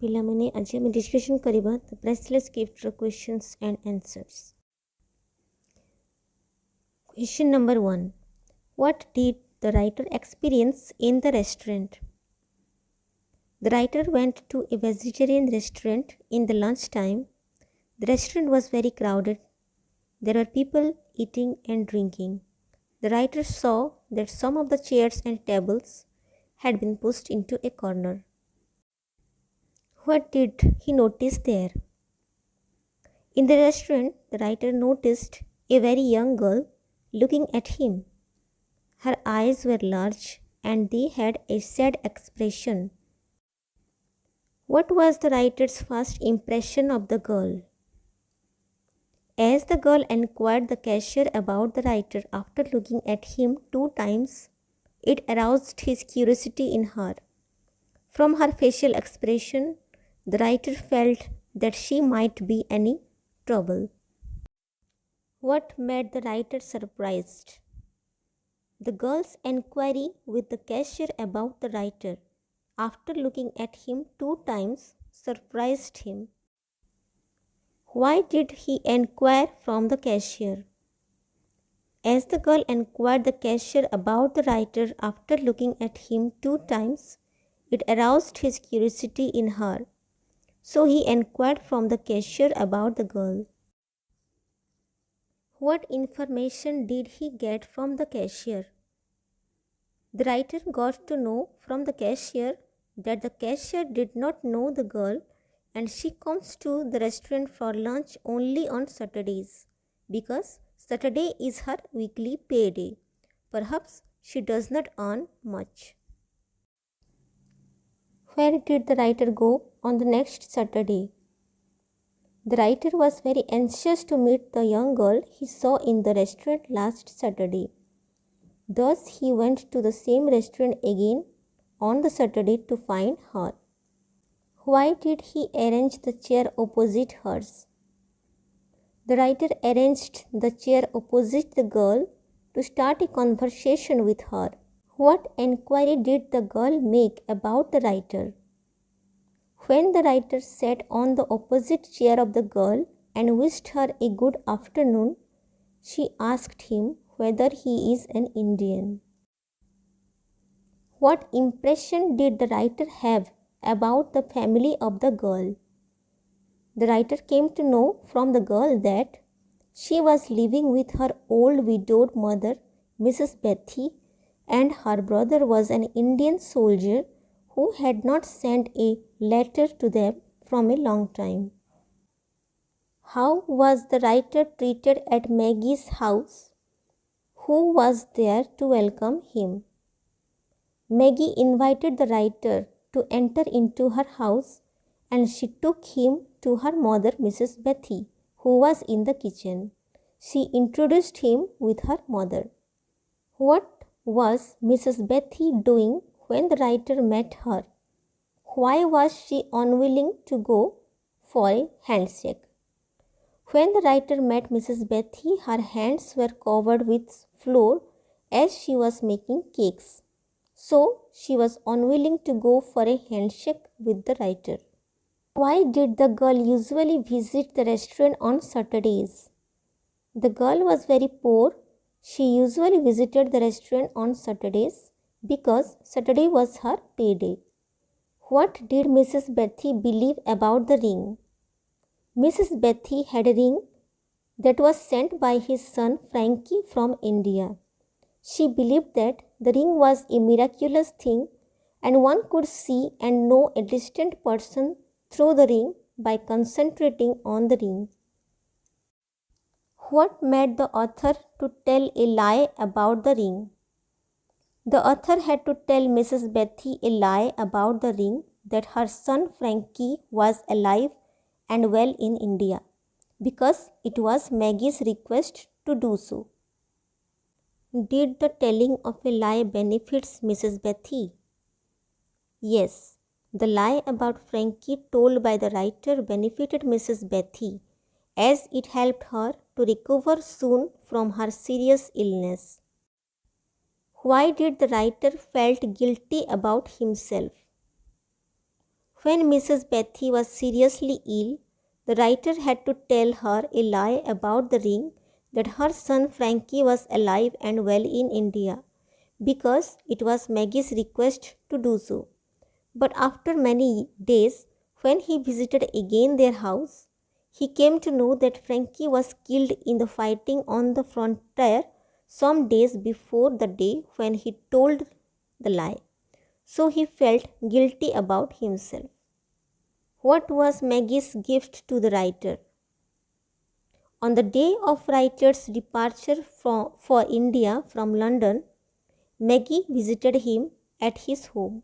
ପିଲାମାନେ ଆଜି ଆମେ ଡିସ୍କସନ୍ କରିବା ଦ ପ୍ରାଇସଲେସ୍ ଗିଫ୍ଟର questions and ଆନ୍ସର୍ସ। Question number 1. What did the writer experience in the restaurant? The writer went to a vegetarian restaurant in the lunchtime. The restaurant was very crowded. There were people eating and drinking. The writer saw that some of the chairs and tables had been pushed into a corner. What did he notice there? In the restaurant, the writer noticed a very young girl looking at him. Her eyes were large and they had a sad expression. What was the writer's first impression of the girl? As the girl inquired the cashier about the writer after looking at him 2 times, it aroused his curiosity in her. From her facial expression, the writer felt that she might be any trouble. What made the writer surprised? The girl's inquiry with the cashier about the writer after looking at him 2 times surprised him. Why did he inquire from the cashier? As the girl inquired the cashier about the writer after looking at him 2 times, it aroused his curiosity in her. So he inquired from the cashier about the girl. What information did he get from the cashier? The writer got to know from the cashier that the cashier did not know the girl and she comes to the restaurant for lunch only on Saturdays because Saturday is her weekly payday. Perhaps she does not earn much. Where did the writer go on the next Saturday? The writer was very anxious to meet the young girl he saw in the restaurant last Saturday. Thus he went to the same restaurant again on the Saturday to find her. Why did he arrange the chair opposite hers? The writer arranged the chair opposite the girl to start a conversation with her. What inquiry did the girl make about the writer? When the writer sat on the opposite chair of the girl and wished her a good afternoon, she asked him whether he is an Indian. What impression did the writer have about the family of the girl? The writer came to know from the girl that she was living with her old widowed mother, Mrs. Bethy, and her brother was an Indian soldier who had not sent a letter to them from a long time. How was the writer treated at Maggie's house? Who was there to welcome him? Maggie invited the writer to enter into her house and she took him to her mother, Mrs. Bethy, who was in the kitchen. She introduced him with her mother. What was Mrs. Bethy doing when the writer met her? Why was she unwilling to go for a handshake? When the writer met Mrs. Bethy, her hands were covered with flour as she was making cakes. So she was unwilling to go for a handshake with the writer. Why did the girl usually visit the restaurant on Saturdays? The girl was very poor. She usually visited the restaurant on Saturdays because Saturday was her payday. What did Mrs. Bethy believe about the ring? Mrs. Bethy had a ring that was sent by his son Frankie from India. She believed that the ring was a miraculous thing and one could see and know a distant person through the ring by concentrating on the ring. What made the author to tell a lie about the ring? The author had to tell Mrs. Bethy a lie about the ring that her son Frankie was alive and well in India because it was Maggie's request to do so. Did the telling of a lie benefits Mrs. Bethy? Yes, the lie about Frankie told by the writer benefited Mrs. Bethy as it helped her to recover soon from her serious illness. Why did the writer felt guilty about himself? When Mrs. Betty was seriously ill, the writer had to tell her a lie about the ring that her son Frankie was alive and well in India, because it was Maggie's request to do so. But after many days, when he visited again their house, he came to know that Frankie was killed in the fighting on the frontier some days before the day when he told the lie. So he felt guilty about himself. What was Maggie's gift to the writer? On the day of writer's departure for India from London, Maggie visited him at his home.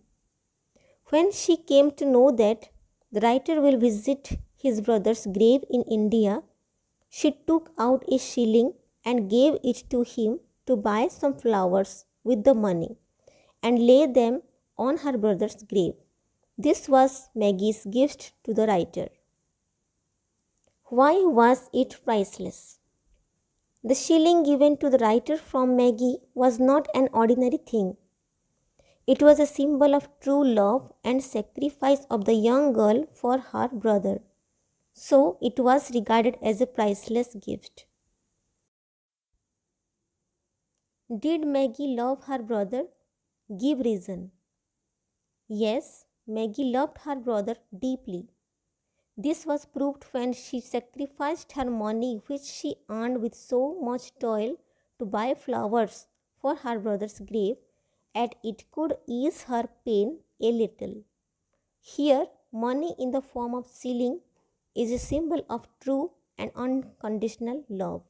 When she came to know that the writer will visit his brother's grave in India, she took out a shilling and gave it to him to buy some flowers with the money and lay them on her brother's grave. This was Maggie's gift to the writer. Why was it priceless? The shilling given to the writer from Maggie was not an ordinary thing. It was a symbol of true love and sacrifice of the young girl for her brother. So it was regarded as a priceless gift. Did Maggie love her brother? Give reason. Yes, Maggie loved her brother deeply. This was proved when she sacrificed her money, which she earned with so much toil, to buy flowers for her brother's grave, and it could ease her pain a little. Here, money in the form of shilling is a symbol of true and unconditional love.